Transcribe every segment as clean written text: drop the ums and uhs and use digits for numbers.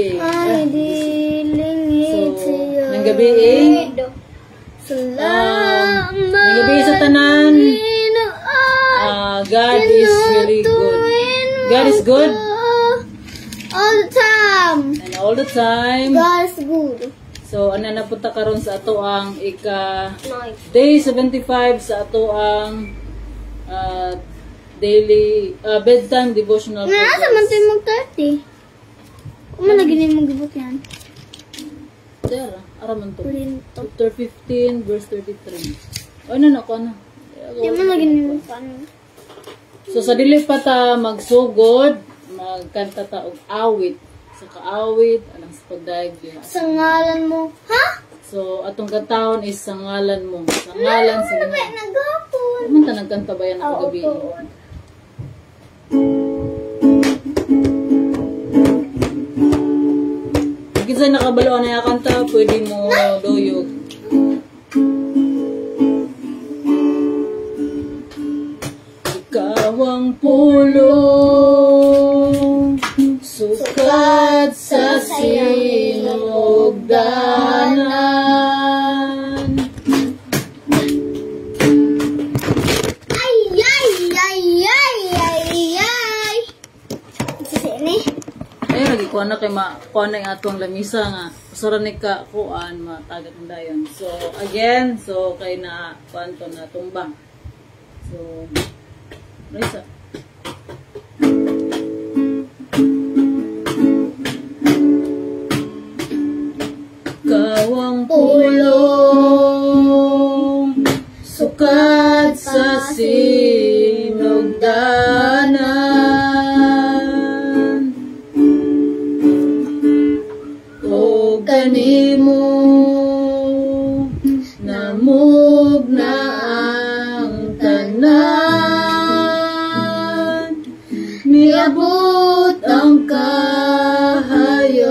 Okay. Ay, dilingit So, siya. ng gabi Salamat. ng gabi sa tanan. God is really good. God is good. All the time. And all the time. God is good. So, ano napunta karon sa ato ang Nice. day 75 sa ato ang daily bedtime devotional Nasa man tayo mag-30. Kung man lagi na mag-ibot yan. Tara, araman to. Kulinto. Chapter 15, verse 33. Ano na ko na? Di man lagi na mag-paano. So, sa dili pa ta magsugod, magkanta ta og awit. Sa kaawit, anang sa pagdaig diha. Sa ngalan mo. Ha? So, atong kantahon is sa ngalan mo. Sa ngalan sa Ginoo. Nagapon. Naman ta nagkanta ba yan ako gabi? Kinsa nakabalo na ya kanta, pwede mo doyog. Ikaw ang pulong, sukat sa sinugdanan. Ay, ay, ay, ay, ay, ay. Sini. Ay, lagi ko na kay kuha na yung atong lamisa nga. Usara ni ka kuan, matagat ng dayon. So, again, kay na kuan to na tumba. So, Raisa. Kawang pulong, sukat sa sinugdanan. O kanimo, namug na ang tanan, miabot ang kahayag,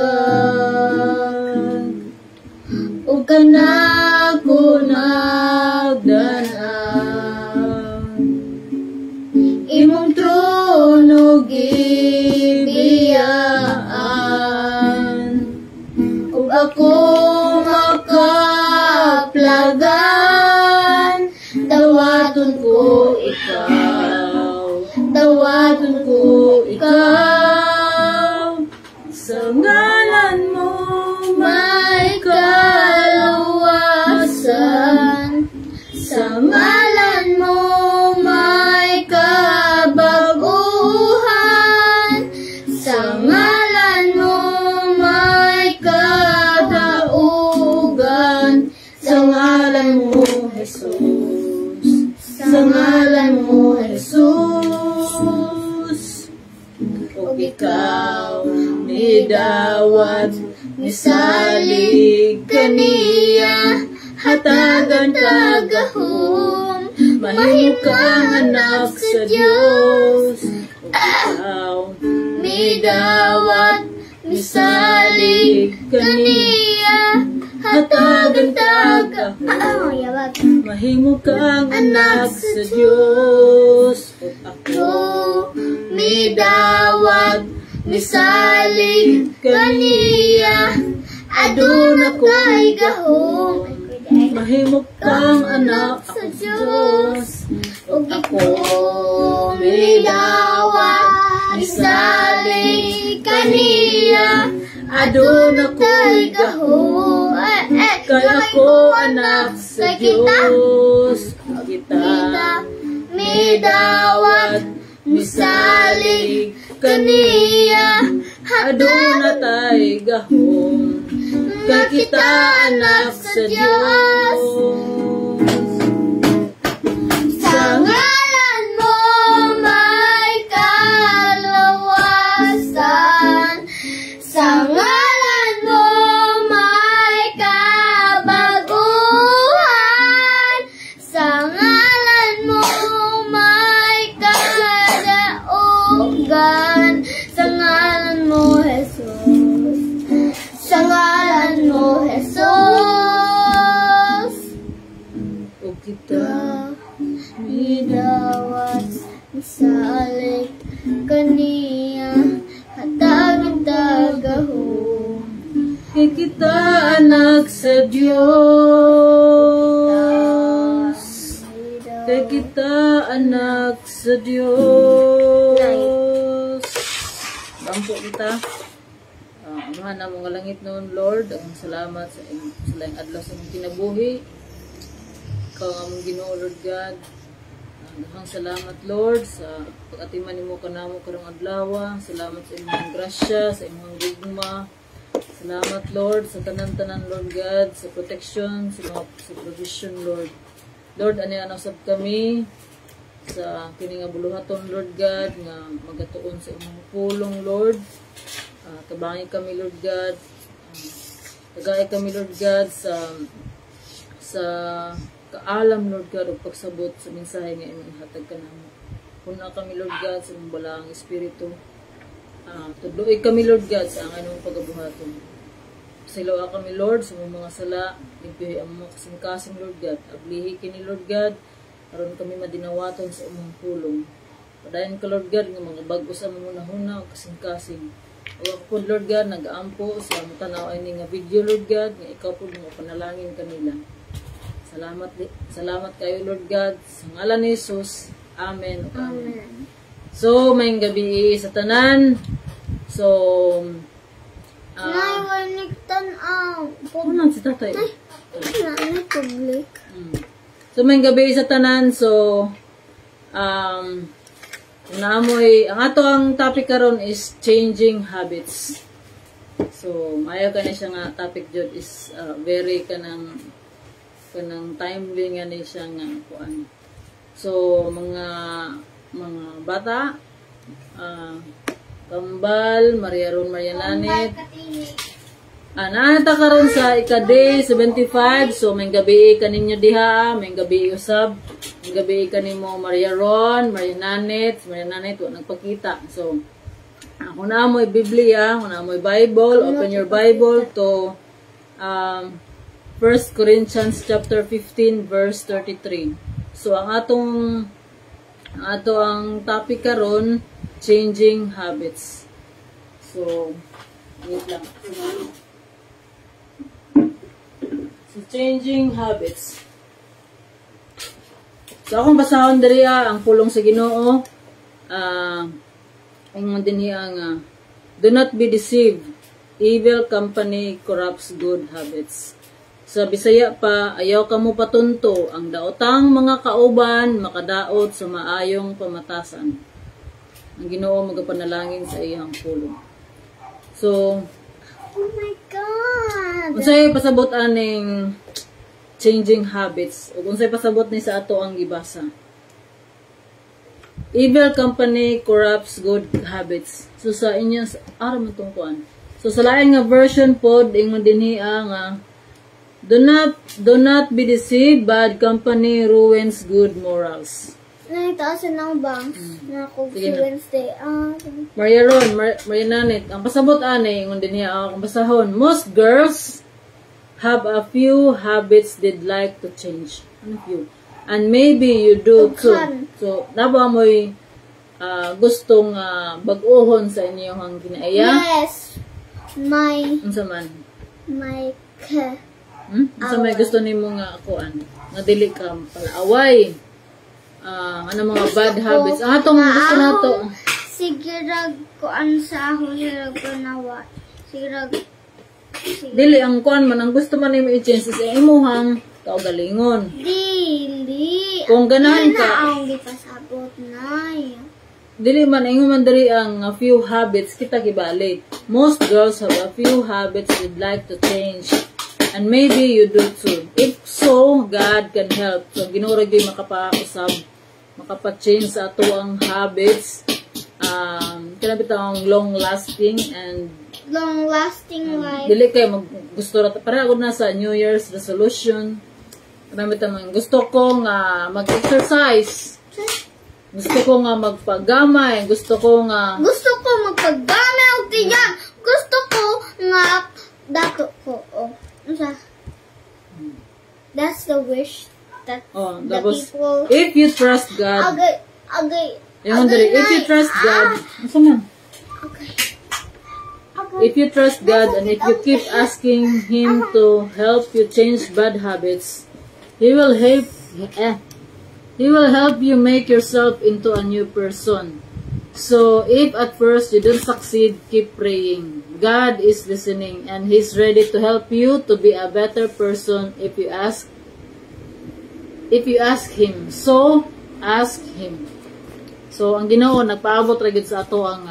o kanako nagdanan, imong trono gibiyaan, ug ako makaplagan, dawaton ko ikaw, dawaton ko ikaw, sa ngalan mo may kalawasan, sa ngalan mo may kabaguhan, sa ngalan mo may kadaugan, sa ngalan mo Jesus, sa ngalan mo Jesus. O ikaw ni dawat ni salig kaniya, hatagan tagahom, mahimo kang anak sa Dios. O ikaw ni dawat ni salig kaniya, hatagan tagahom, mahimo kang anak sa Dios. O ako ni dawat ni salig kaniya, aduna ko'y gahom, mahimo kang anak sa Dios. Ug ako ni dawat ni salig kaniya, aduna ko'y gahom, kay ako anak sa Dios. Kita ni dawat ni salig kaniya, aduna tay gahom, kay kita anak sa Dios. Sa ngalan mo may kalawasan, sa ngalan mo may kabaguhan, sa ngalan mo may kadaugan, sa ngalan mo Jesus, sa ngalan mo Jesus. O kita midawat salig kaniya, hatagan tagahom, kay kita anak sa Diyos. Kay kita anak sa Diyos. Bangko kita. Amahan na mga langit noon, Lord. Ang salamat sa laing adlaw sa mong kinabuhi. Ikaw ang mong Ginoo, Lord God. Ang salamat, Lord, sa pag-atiman ni mo kanamo karong adlaw. Salamat sa imong grasya, sa imong gugma. Salamat, Lord, sa tanan-tanan, Lord God, sa protection, sa provision, Lord. Lord, ani anasab kami sa kini nga buluhaton, Lord God, nga magatuon sa imong pulong, Lord. Tabangi kami, Lord God. Tagay kami, Lord God, sa kaalam, Lord God, o pagsabot sa mensahe nga imong ihatag kanamo. Puna kami, Lord God, sa imong balaang espiritu. Tudloy kami, Lord God, sa anong pagabuhaton. Silawa kami, Lord, sa mga sala, limpyoy ang mga kasing-kasing, Lord God. Ablihi kini, Lord God, aron kami madinawaton sa imong pulong. Padayon ka, Lord God, nga mga bago sa mga huna o kasing-kasing. O ako po, Lord God, nag-aampo sa mutanaw ay nga video, Lord God, nga ikaw po mga panalangin kanila. Salamat kayo, Lord God, sa ngalan ni Jesus. Amen. Amen. So, may gabi sa tanan. So, ano si tatay? Public. So, may gabi sa tanan. So, naamoy, ang ato ang topic karon is changing habits. So, mayo ka na siya nga topic jud is very kanang timely nga ni siya nga kuan. So, mga bata, Kambal, Maria Ron Mariananit. Naanta karon sa ika-day 75. So, may gabi kaninyo diha, may gabi usab. May gabi kanimo Maria Ron, Mariananit, wa nagpakita. So, kung naamoy Biblia, kung naamoy Bible, open your Bible to 1 Corinthians chapter 15 verse 33. So, ang topic karon, changing habits. So, wait lang. So, changing habits. So, akong basahon diriya ang pulong sa Ginoo. Ang dinhiya nga, do not be deceived. Evil company corrupts good habits. Sa Bisaya pa, ayaw ka mo patunto, ang daotang mga kauban makadaot sa maayong pamatasan. Ang Ginoo magapanalangin sa iyang pulong. So, oh my God! Unsay pasabot aning changing habits, o unsay pasabot ni sa ato ang gibasa. Evil company corrupts good habits. So sa inyo, man tong kuan. So sa lain nga version pod, ingon dinhiya nga, do not be deceived, bad company ruins good morals. Naitaasan ng banks na Coffee Wednesday. Maria Ron, Mariananit, ang pasabot ani, ingon dinhiya akong basahon. Most girls have a few habits they'd like to change. Ano few? And maybe you do too. So, naba mo'y gustong bag-ohon sa inyong kinaaya? Yes. Unsa man? Unsa may gusto nimo nga kuan? Nga dili ka palaaway. Ano mga bad habits? Atong gusto nato. Sigurag kuan sa ahon hirag panawa. Sigurag dili ang kuan man ang gusto man nimo i-change sa imuhang kaugalingon. Dili. Kung ganahan ka, ang gipasabot nay. Dili man ingon man diri ang few habits kita gibalik. Most girls have a few habits they'd like to change. And maybe you do too. If so, God can help. So Ginoo ra gyud makapausab, makapa-change sa ato ang habits. Kana bitang long-lasting life. Dili kay gusto ra para gud na sa New Year's resolution. Kana bitang gusto ko nga mag-exercise. Gusto ko nga magpagamay, gusto ko magpagamay og tiyan. Gusto ko nga dato ko. That's the wish that the people. If you trust God. Okay. If you trust God. Asa man? Okay. If you trust God and if you keep asking Him to help you change bad habits, He will help you make yourself into a new person. So if at first you don't succeed, keep praying. God is listening and He's ready to help you to be a better person if you ask Him. So ask Him. So ang Ginoo nagpaabot ra gid sa ato ang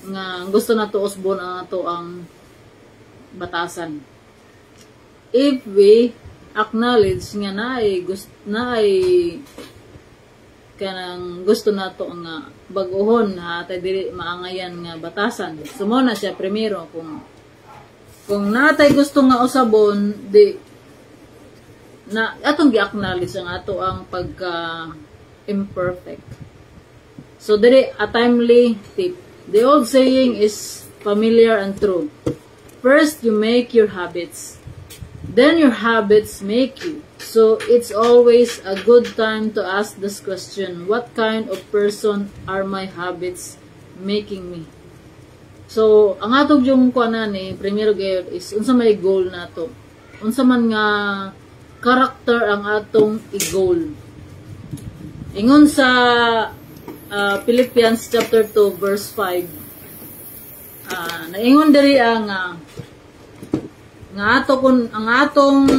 nga gusto nato usbon ang ato ang batasan. If we acknowledge nga naay kanang gusto nato nga bag-ohon na tay dili maangayan nga batasan. Sumo na siya primero kung natay gusto nga usabon di na atong gi-acknowledge ang ato ang pagka imperfect. So diri a timely tip. The old saying is familiar and true. First you make your habits, then your habits make you. So it's always a good time to ask this question, what kind of person are my habits making me? So ang atong yung kuanan ni primero gayud is unsa may goal nato. Unsa man nga character ang atong i-goal. Ingon sa Philippians chapter 2 verse 5. Naingon diri ang ang atong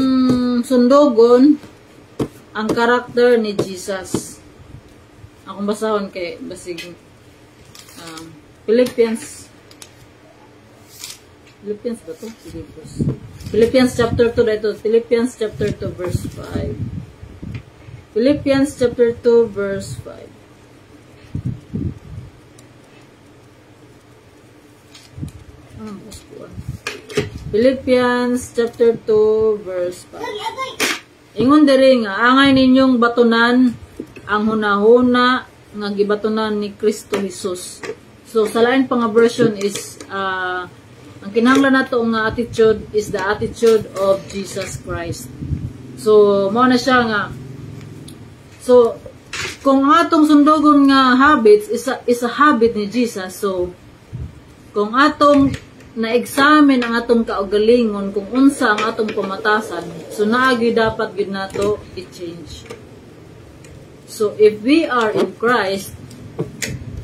sundogon ang karakter ni Jesus. Akong basahon kay basig Philippians ba to? Philippians chapter 2 dito. Philippians chapter 2 verse 5. Philippians chapter 2 verse 5. Philippians chapter 2 verse 5. Ingon diri nga angay ninyong batunan ang hunahuna nga gibatunan ni Kristo Jesus. So sa lain pang version is ang kinahanglan nato nga attitude is the attitude of Jesus Christ. So mao na siya nga kung atong sundogon nga habits is a habit ni Jesus. So kung atong na-examine ang atong kaugalingon kung unsa ang atong pamatasan, so naagi dapat gid nato i-change. So if we are in Christ,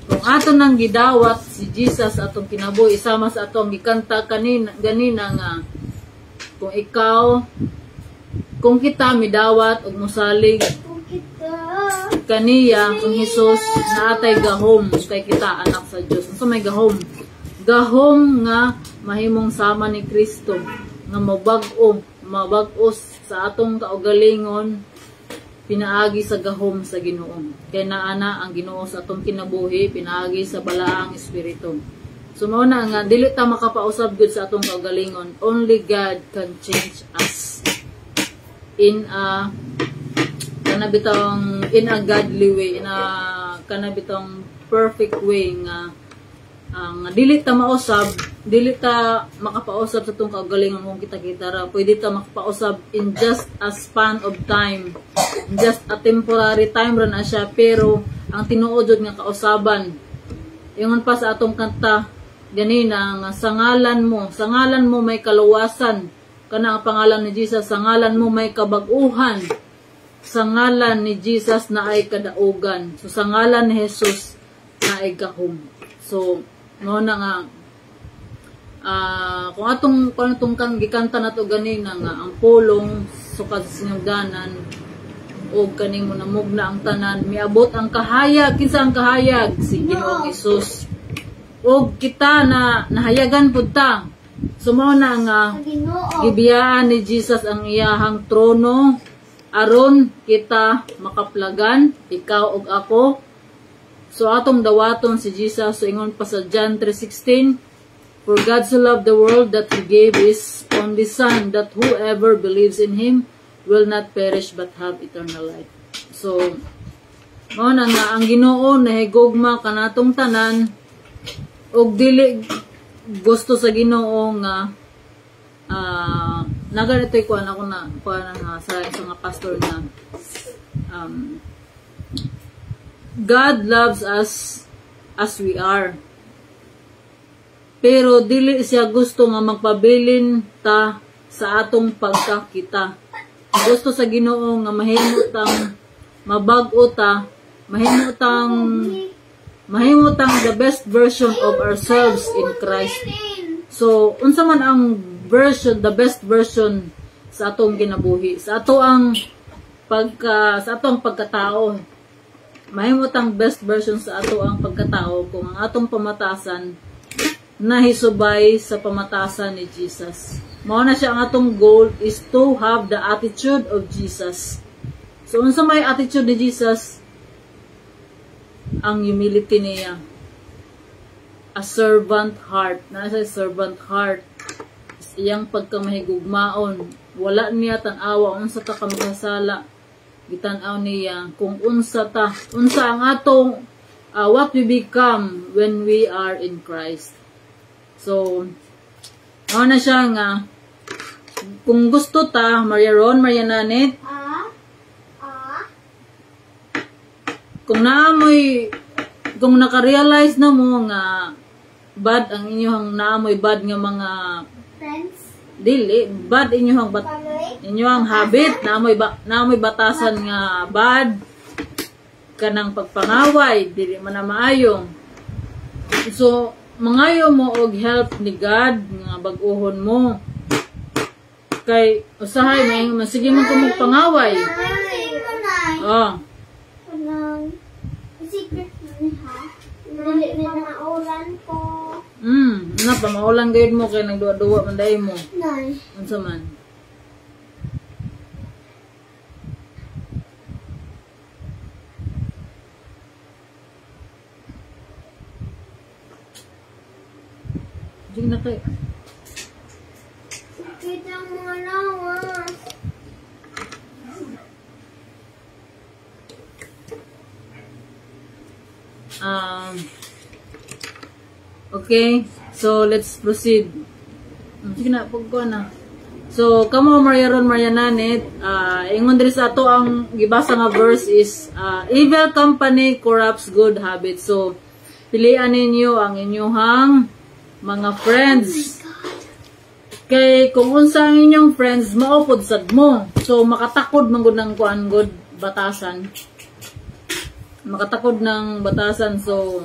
kung aton nang gidawat si Jesus atong kinabuhi isama sa atong gikanta ganina nga kung kita midawat og mosalig kaniya kung Hesus na atay gahom kay kita anak sa Dios. So may gahom nga mahimong sama ni Kristo nga mabag-o sa atong kaugalingon pinaagi sa gahom sa Ginoo. Kay naana ang Ginoo sa atong kinabuhi pinaagi sa balaang espiritu. So mao na nga dili ta makapausab gud sa atong kaugalingon. Only God can change us in a godly way, in a kanabitong perfect way nga dili ta mausab, dili ta makapausab sa tong kaugalingon kung kita ra. Pwede ta makapausab in just a span of time. Just a temporary time ra na siya, pero ang tinuod jud nga kausaban. Ingon pa sa atong kanta ganina nga sa ngalan mo may kaluwasan. Kana ang pangalan ni Jesus, sa ngalan mo may kabag-uhan. Sa ngalan ni Jesus na ay kadaugan. So sa ngalan ni Jesus na ay gahom. So no na nga kung atong gikanta nato ganina nga ang pulong sukad sa sinugdanan o kaning mo namugna ang tanan miabot ang kahayag. Kinsa ang kahayag? Si Ginoong Hesus. O kita na nahayagan pud ta. So mao na nga gibiyaan ni Jesus ang iyahang trono aron kita makaplagan ikaw ug ako. So atong dawaton si Jesus. So ingon pa sa John 3:16, for God so loved the world that He gave His only Son, that whoever believes in Him will not perish but have eternal life. So mao na nga ang Ginoo nahigugma kanatong tanan ug dili gusto sa Ginoo nga naganitoy kuan ako na sa mga pastor na God loves us as we are. pero dili siya gusto nga magpabilin ta sa atong pagkakita. Gusto sa Ginoo nga mahimutang mabag-o ta, mahimutang the best version of ourselves in Christ. So, unsa man ang version, the best version sa atong kinabuhi, sa atong pagkatao. Mahimutang best version sa atong pagkatao kung ang atong pamatasan nahisubay sa pamatasan ni Jesus. Mao na siya, ang atong goal is to have the attitude of Jesus. So, unsa may attitude ni Jesus? Ang humility niya. A servant heart. Nasa servant heart. Iyang pagkamahigugmaon. Wala niya tanawa unsa ta ka makasala. Gitanaw niya kung unsa ang atong what we become when we are in Christ. So, na siya nga kung gusto ta, Maria Ron, Maria Nanet, kung naka-realize na mo nga bad ang inyong naamoy bad nga mga Friends? dili, bad inyong habit, naamoy batasan nga bad, kanang pagpangaway, dili man na maayong. So, mangayo mo og help ni God nga bag-ohon mo. Kay usahay may sige man ko magpangaway. Oh. Secret ha? Dili na maulan ko. Pamaulan gayud mo kay nagduwa-duwa man day mo. Nay. Unsa man? Jing na kay. Kita ang mga lawas. Okay, so let's proceed. Sige na, pagko na. So, kamo Maria Ron, Maria Nanet, ingon diri sa ato ang gibasa nga verse is, evil company corrupts good habits. So, pilian ninyo ang inyong mga friends. Kay kung unsa ang inyong friends, maupod sad mo. So, makatakod man gud ng kuan good batasan. Makatakod ng batasan. So,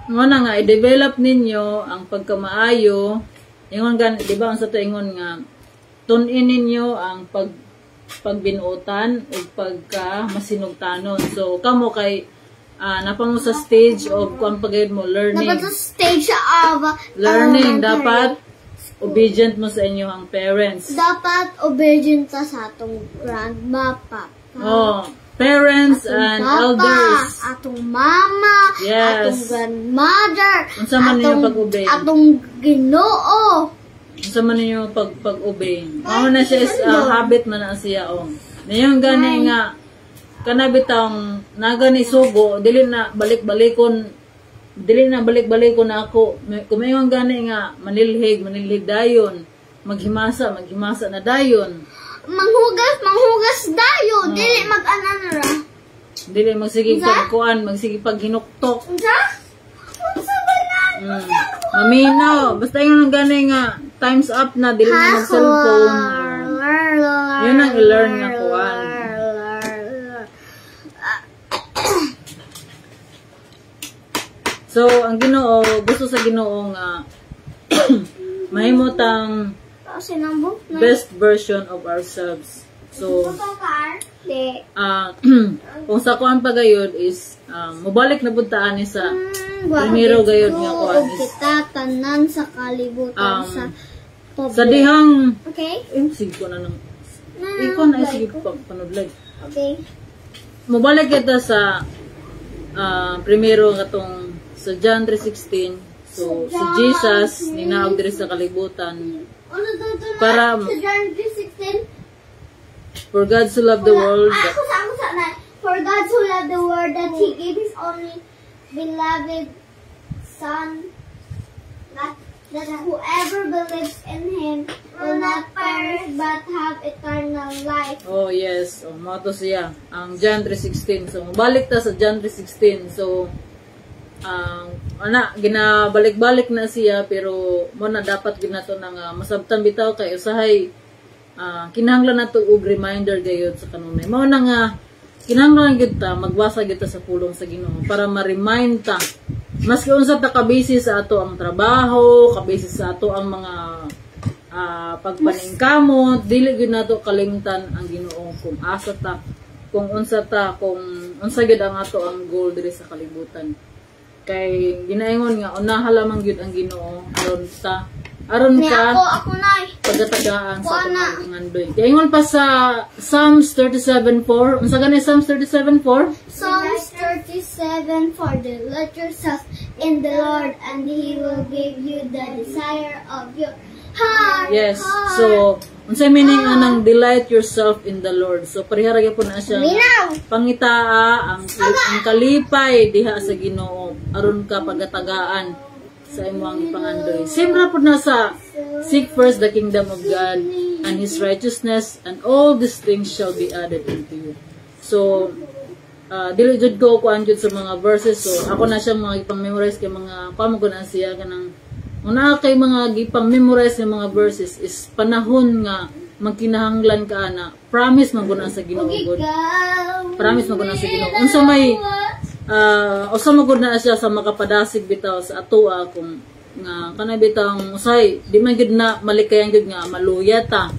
nga nga, i-develop ninyo ang pagkamaayo. Ingon gan, di ba, ang sa to ingon nga, tun-in ninyo ang pagbinuotan o pagka-masinugtanon. So, kamo kay, napang sa stage of kung pagayod mo, learning. Dapat sa stage of learning, dapat obedient mo sa inyo ang parents. Dapat obedient ka sa atong grandma, papa. Oh, parents atong and papa, elders. atong mama, Yes. atong grandmother, Unsa man ninyo pag-obey? atong Ginoo. Unsa man ninyo pag-obey. Mao na siya is habit man na siya oh. Ngayon gani nga kanabitang nagani sugo dili na balik-balikon na ako. Kumayon gani nga manilhig dayon. Maghimasa na dayon. Manghugas dayo, dili mag-ananara. Dili magsige pagkuan, magsige paghinuktok. Unsa ba na? Maminaw, basta yung gani nga times up na dili na mag-cellphone. Yun ang i-learn nga kuan. So, ang Ginoo, gusto sa Ginoo nga mahimutang best version of ourselves. So, kung sa kuan pa gayud is mubalik na buntaan ni sa primero gayud nga kuan is kita tanan sa kalibutan sa dihang okay? Sige ko na nang ikon ay sige panudlay. Okay. Mubalik kita sa primero katong sa John 3:16. So, si Jesus ninaog diri sa kalibutan para for God so loved the world. For God so loved the world that He gave His only beloved Son, that whoever believes in Him will not perish but have eternal life. Oh yes, mao to siya ang John 3:16. So mabalik ta sa John 3:16. So ginabalik-balik na siya pero mo na dapat ginato nga masabtan bitaw kay usahay kinahanglan nato og reminder gayud sa kanunay. Mao na nga kinahanglan gyud ta magbasa gyud ta sa pulong sa Ginoo para ma-remind ta maski unsa ta kabisi sa ato ang trabaho, kabisi sa ato ang mga pagpaningkamot, dili gyud nato kalimtan ang Ginoo kung asa ta, kung unsa gyud ang ato ang goal diri sa kalibutan. Kay ginaingon nga unaha lamang gyud ang Ginoo aron ka ako na. pagatagaan sa pangandoy. Kaya ingon pa sa Psalms 37:4. Unsa gani Psalms 37:4? Psalms 37:4. Delight yourself in the Lord, and He will give you the desire of your heart. Yes. So, unsay meaning anang delight yourself in the Lord? So, parihara gyud po na siya pangitaa ang kalipay diha sa Ginoo aron ka pagatagaan sa imong pangandoy. Siyempre po na sa seek first the kingdom of God and His righteousness, and all these things shall be added unto you. So, dili jud ko kuan jud sa mga verses. So, ako na siya mga ipang-memorize kay mga pamugon na siya kanang una kay mga gipang-memorize ng mga verses is panahon nga magkinahanglan ka na promise man guna sa Ginoo God. Promise man guna sa Ginoo. Unsa may usa mo gud na siya sa makapadasig bitaw sa atoa kung nga kanay bitaw usay di man gid na malikayan gid nga maluya ta,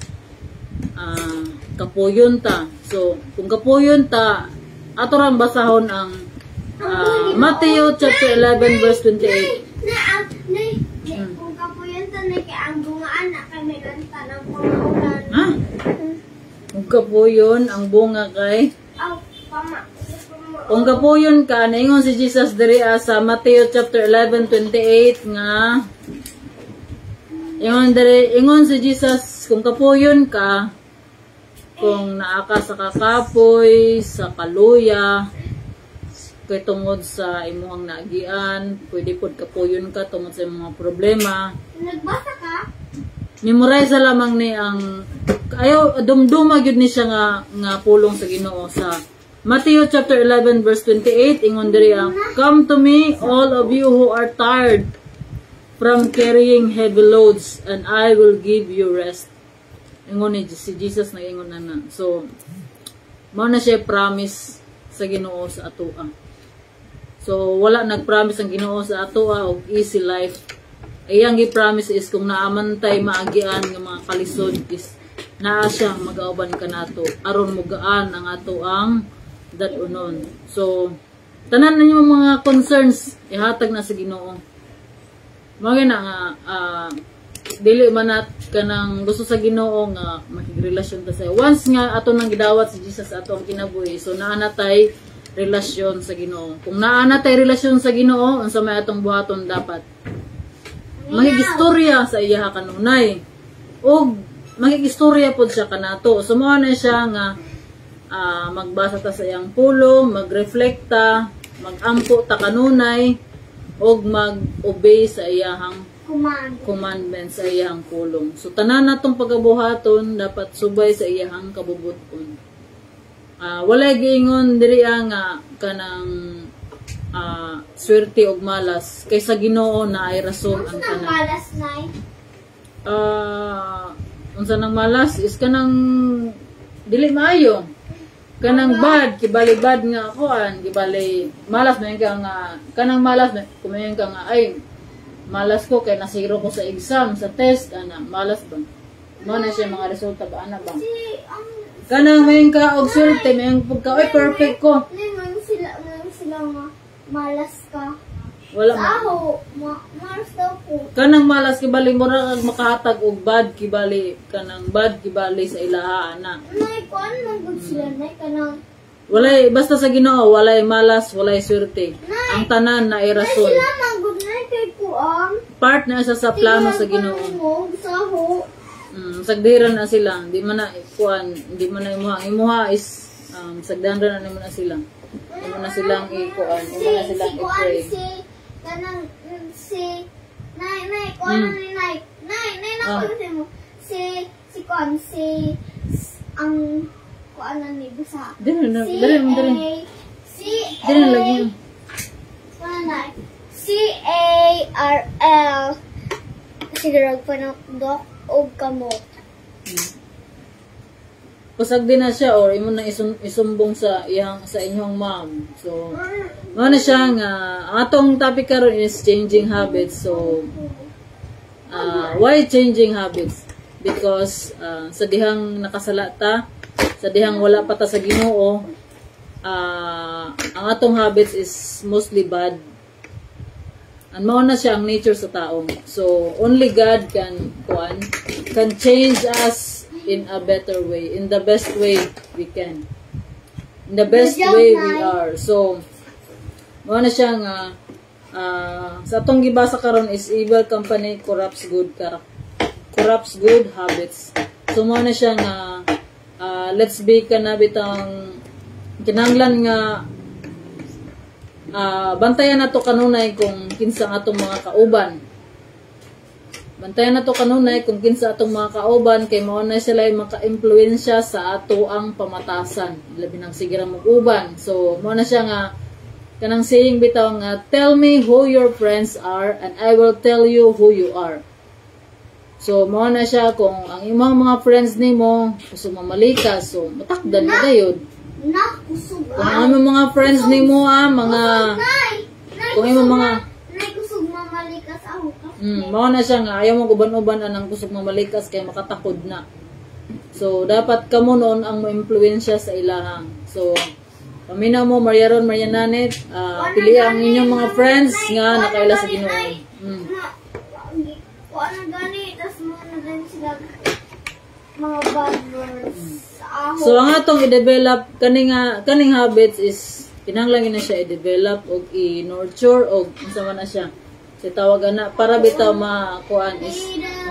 kapuyon ta. So kung kapuyon ta ato rang basahon ang Matthew chapter 11 verse 28. Kung kapuyon ta na kay ang bungaan na kay may kanta ng pangulan. Ha? Kung kapuyon ang bunga kay kung kapuyon ka, naingon si Jesus diri sa Matthew chapter 11:28 nga ingon si Jesus kung kapuyon ka, kung naa ka sa kakapoy, sa kaluya, kay tungod sa imong naagian, pwede pod kapuyon ka tungod sa mga problema. Nagbasa ka? Memorize lamang ni ang ayo dumduma gyud ni siya nga pulong sa Ginoo sa Matthew chapter 11 verse 28 ingon diri ang come to me all of you who are tired from carrying heavy loads and I will give you rest. Ingon ni si Jesus na ingon na. So mao na siya promise sa Ginoo sa atoa. So wala nagpromise ang Ginoo sa atoa og easy life. Iyang gi-promise is kung naamantay maagian nga mga kalisod is naa siya mag-auban kanato aron mugaan ang ato ang unon. So tanan ninyo mga concerns ihatag na sa Ginoo. Mao na nga dili man nat kanang gusto sa Ginoo nga makigrelasyon ta sa once nga ato nang gidawat si Jesus ato ang kinabuhi. So naa natay relasyon sa Ginoo. Kung naa natay relasyon sa Ginoo unsa may atong buhaton dapat magigistorya sa iya kanunay. Og magigistorya pod siya kanato. So mao na siya nga magbasa ta sa iyang pulong, magreflekta, magampo ta kanunay, og mag-obey sa iyang commandments sa iyang pulong. So tanan natong pagabuhaton dapat subay sa iyang kabubuton. Walay giingon diri nga kanang swerte og malas kay sa Ginoo na ay rason ang tanan. Malas nay. Unsa nang malas is kanang dili maayo. Kanang bad, kibali bad nga kuan, kibali malas man ka nga, kanang malas kumayon ka nga ay malas ko kay nasiro ko sa exam, sa test ana, malas ba. Mo na siya mga resulta ba ana ba. Kanang mayon ka og swerte, mayon pagka ay perfect ko. Ngayon sila nga malas ka. Wala malas daw ko. Kanang malas kibali mo ra makahatag og bad kibali kanang bad kibali sa ilaha ana. Nay kuan man gud sila nay kanang walay basta sa Ginoo walay malas, walay swerte. Ang tanan na ay rason. Sila man gud nay kay kuan. Part na isa sa plano sa Ginoo. Sagdiran na sila, di man na kuan, di man na imuha is sagdan na naman na sila. Di man na silang ikuan, di man na silang i-pray. Kanang si nay kuan ni nay na ko mo si kuan si ang kuan ni busa Dire si lagi. kuan nay sigurag panakdok o kamot. Pasag din na siya or imo na isumbong sa inyong mom. So mao na siya nga ang atong topic karon is changing habits. So why changing habits? Because sa dihang nakasalata, sa dihang wala pa ta sa Ginoo, ang atong habits is mostly bad. And mao na siya ang nature sa tao. So only God can change us in a better way, in the best way we can, in the best way we are. So mao na siya nga sa atong gibasa karon is evil company corrupts good habits. So mao na siya nga let's be kanabitang kinahanglan nga bantayan nato kanunay kung kinsa atong mga kauban. Bantayan nato kanunay kung kinsa atong mga kauban kay mao na sila maka-impluwensya sa ato ang pamatasan. Labi nang sige ra mag-uban. So mao na siya nga kanang saying bitaw nga tell me who your friends are and I will tell you who you are. So mao na siya kung ang imong mga friends nimo kusog mamalikas, so matakdan na gayud. Kung ang imong mga friends nimo kung imong mga mao na siya nga ayaw mo uban-uban anang kusog mamalikas kay makatakod na. So dapat kamo noon ang mo-impluwensya sa ilahang. So paminaw mo Mariaron Mariananet, pili ang inyong mga friends nga nakaila sa Ginoo. Ano gani tas mo na din sila mga bad words. So ang atong i-develop kaning habits is kinahanglan na siya i-develop o i-nurture o unsa man na siya. Si tawagan na para bitaw makuan is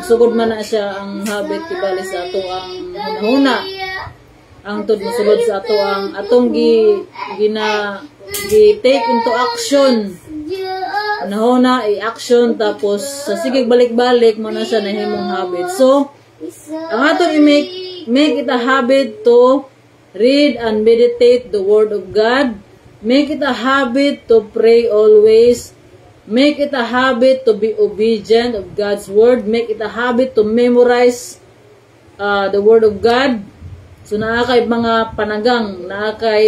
sugod man na siya ang habit kibali sa ato ang hunahuna. Ang tud mosulod sa ato ang atong take into action. Hunahuna i-action tapos sa sige balik-balik mo na siya nahimong habit. So ang atong make it a habit to read and meditate the word of God. Make it a habit to pray always. Make it a habit to be obedient of God's word. Make it a habit to memorize the word of God. So naakay mga panagang, naakay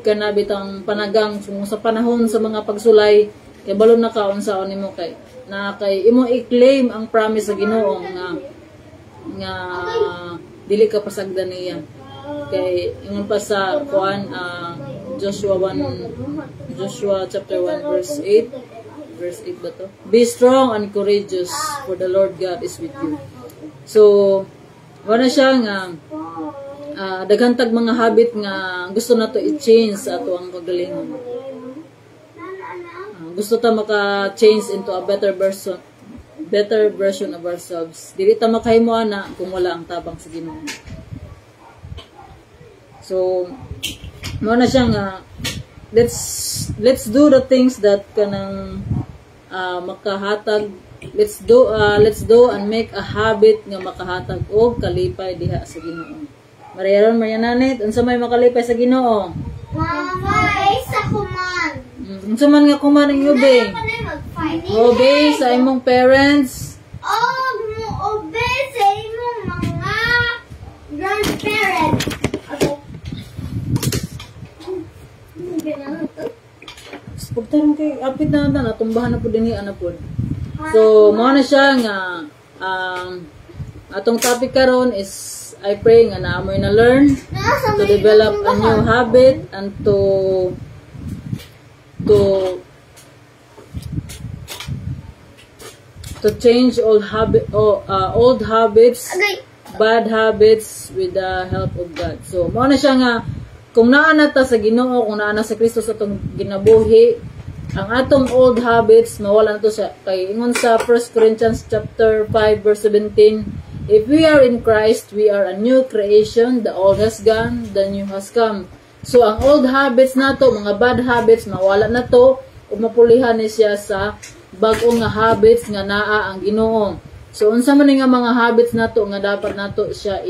kanabitang panagang sa panahon sa mga pagsulay kay balon na kaon sa nimo kay naakay imo i-claim ang promise sa Ginoo nga dili ka pasagdan niya. Kay ingon pa sa Joshua chapter 1 verse 8. Verse 8 ba to? Be strong and courageous, for the Lord God is with you. So, wala siya nga daghantag mga habit nga gusto nato i-change sa ato ang kagalingon. Gusto ta maka-change into a better version of ourselves. Dili ta makahimo ana kung wala ang tabang sa Ginoo. So, mo na siya nga let's do the things that kanang makahatag. Let's do and make a habit nga makahatag og kalipay diha sa Ginoo. Mariaron Mariananet, unsa may makalipay sa Ginoo? Mama, sa kuman. Unsa man nga kuman ang ube? Obey sa imong parents. Obey sa imong mga grandparents. Pagtarong kay apit na natumbahan na po din ana po. So mao na siya nga atong topic karon is I pray nga naamoy na learn to develop a new habit and to change old habits, bad habits with the help of God. So mao na siya nga kung naa na ta sa Ginoo, kung naa na sa Kristo sa atong ginabuhi, ang atong old habits mawala na to siya. Kay ingon sa 1 Corinthians chapter 5 verse 17, if we are in Christ, we are a new creation. The old has gone, the new has come. So ang old habits nato, mga bad habits mawala na to, ug mapulihan ni siya sa bag-o nga habits nga naa ang Ginoo. So unsa man nga mga habits nato nga dapat nato siya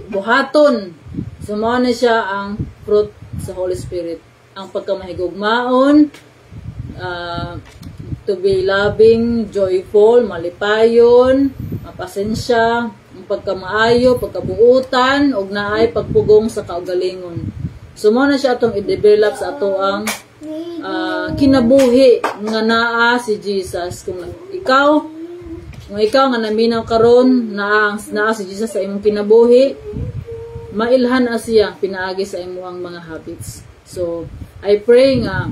buhaton. So mao na siya ang fruit sa Holy Spirit, ang pagkamahigugmaon, to be loving, joyful, malipayon, mapasensya, ang pagkamaayo, pagkabuutan, ug naay pagpugong sa kaugalingon. So mo na siya atong i-develop sa ato ang kinabuhi nga naa si Jesus. Kung ikaw nga naminaw karon naa si Jesus sa imong kinabuhi, mailhan na siya pinaagi sa imong mga habits. So I pray nga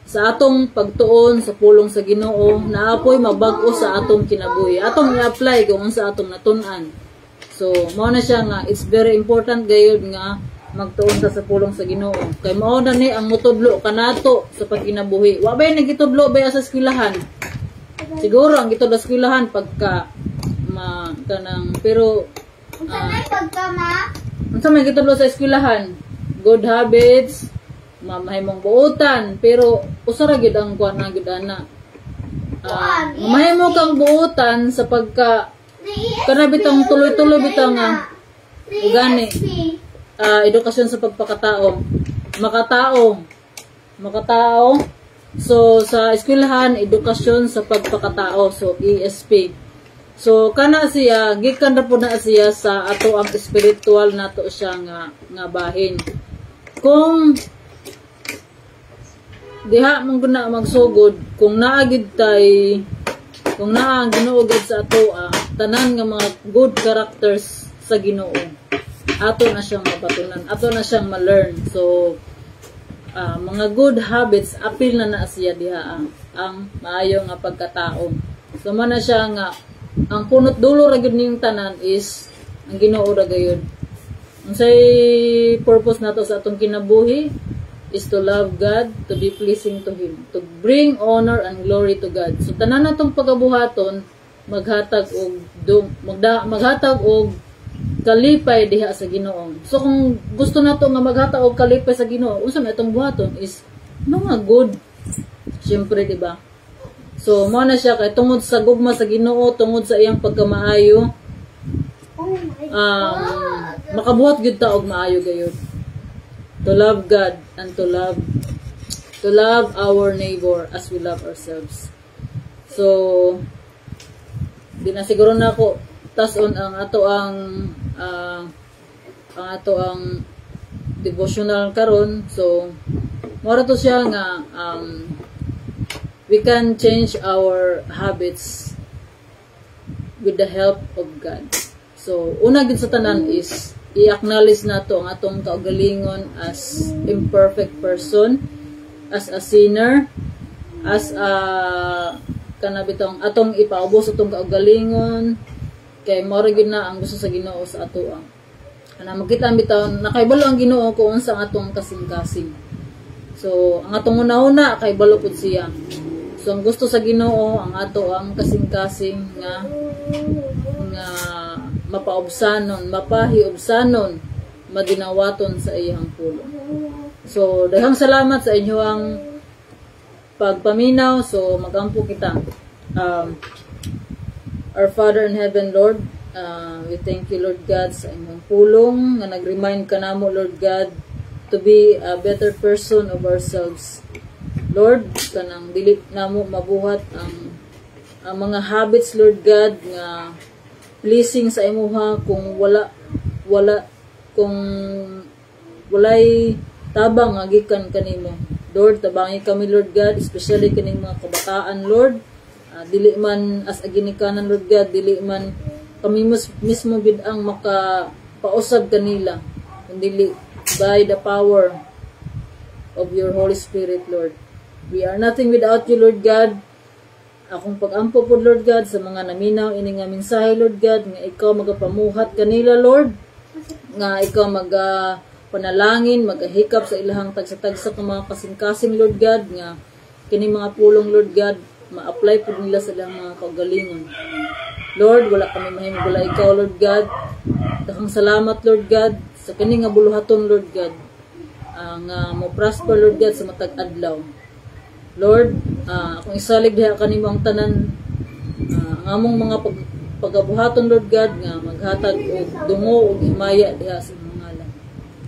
sa atong pagtuon sa pulong sa Ginoo naapoy mabag-o sa atong kinabuhi. Atong i-apply kung sa atong natun-an. So mao na siya nga it's very important gayud nga magtuon sa pulong sa Ginoo. Kay mao na ni ang mutudlo kanato sa pagkinabuhi. Wa bay nagitudlo bay sa eskwelahan. Siguro ang gitudlo sa eskwelahan pagka kanang pero unsa may gitudlo sa eskwelahan? Good habits, mahimong buutan, pero usara gid ang kuan na gid ana. Mahimo kang buutan sa pagka kana bitong tuloy-tuloy bitong gani. Edukasyon sa pagpakatao. Makatao. So sa eskwelahan edukasyon sa pagpakatao, so ESP. So kana siya gikan ra pud na siya sa ato ang spiritual nato siya nga bahin. Kung diha man gud na magsugod, kung naagid tay kung naa ang Ginoo gid sa ato tanan nga mga good characters sa Ginoo, ato na siyang mabatunan, ato na siyang ma-learn. So mga good habits apil na siya diha ang maayo nga pagkatao. So man na siya nga ang punot dulo ra gyud ning tanan is ang Ginoo ra gayud. Unsay purpose nato sa atong kinabuhi is to love God, to be pleasing to Him, to bring honor and glory to God. So tanan natong pagabuhaton maghatag og kalipay diha sa Ginoo. So kung gusto nato nga maghatag og kalipay sa Ginoo, unsa may atong buhaton is mga good. Syempre, di ba? So mo na siya kay tungod sa gugma sa Ginoo, tungod sa iyang pagkamaayo, makabuhat gyud ta og maayo gayud. To love God and to love our neighbor as we love ourselves. So di na siguro na ako tason ang ato ang devotional karon. So mora to siya nga we can change our habits with the help of God. So una gid sa tanan is i-acknowledge nato ang atong kaugalingon as imperfect person, as a sinner, as a kanabitong atong ipaubos atong kaugalingon kay mao gyud na ang gusto sa Ginoo sa ato ana makita bitaw nakaibalo ang Ginoo kung unsa ang atong kasing-kasing. So ang atong una-una kay balo pud siya. So ang gusto sa Ginoo ang ato ang kasing-kasing nga mapaubsanon, mapahiubsanon, madinawaton sa iyang pulong. So daghang salamat sa inyong pagpaminaw. So magampo kita. Our Father in heaven, Lord, we thank you, Lord God, sa inyong pulong nga nag-remind ka namo, Lord God, to be a better person of ourselves. Lord, kanang dili namo mabuhat ang mga habits, Lord God, nga pleasing sa imuha kung kung walay tabang nga gikan kanimo. Lord, tabangi kami, Lord God, especially kaning mga kabataan, Lord. Dili man as aginikanan, Lord God, dili man kami mismo gid ang makapausab kanila, kundi by the power of your Holy Spirit, Lord. We are nothing without you, Lord God. Akong pag-ampo po, Lord God, sa mga naminaw ini nga mensahe, Lord God, nga ikaw magapamuhat kanila, Lord, nga ikaw panalangin, magahikap sa ilahang tagsa-tagsa ng mga kasing-kasing, Lord God, nga kini mga pulong, Lord God, ma-apply po nila sa ilang mga kagalingon. Lord, wala kami mahimong wala ikaw, Lord God. Daghang salamat, Lord God, sa kini nga buluhaton, Lord God, nga mo prosper, Lord God, sa matag adlaw. Lord, kung isalig diha kanimo ang tanan ang among mga pagabuhaton, Lord God, nga maghatag og dungo og himaya diha sa imong ngalan.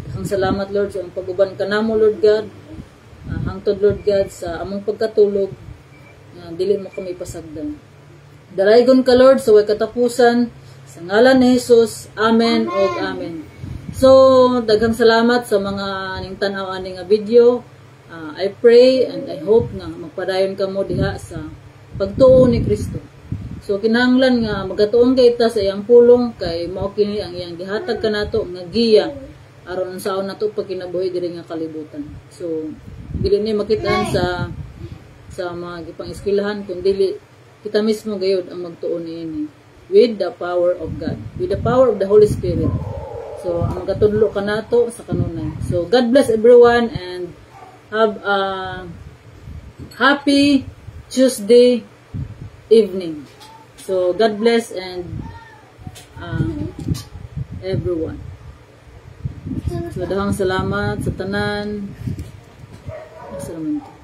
Daghang salamat, Lord, sa pag-uban kanamo, Lord God. hangtod Lord God sa among pagkatulog, dili mo kami pasagdan. Daraygon ka Lord sa way katapusan, sa ngalan ni Jesus, Amen o Amen. So, daghang salamat sa mga ning tan-aw ani nga video. I pray and I hope nga magpadayon ka mo diha sa pagtuo ni Kristo. So, kinahanglan nga magatuon kay ta sa iyang pulong kay mao kini ang iyang gihatag kanato nga giya aron unsaon nato pag kinabuhi diri nga kalibutan. So, dili ni makitaan sa mga gipang-eskwelahan kun dili kita mismo gayud ang magtuo niini with the power of God, with the power of the Holy Spirit. So, ang magatudlo kanato sa kanunay. So, God bless everyone and have a happy Tuesday evening. So, God bless and everyone. So, daghang salamat sa tanan. Salamat.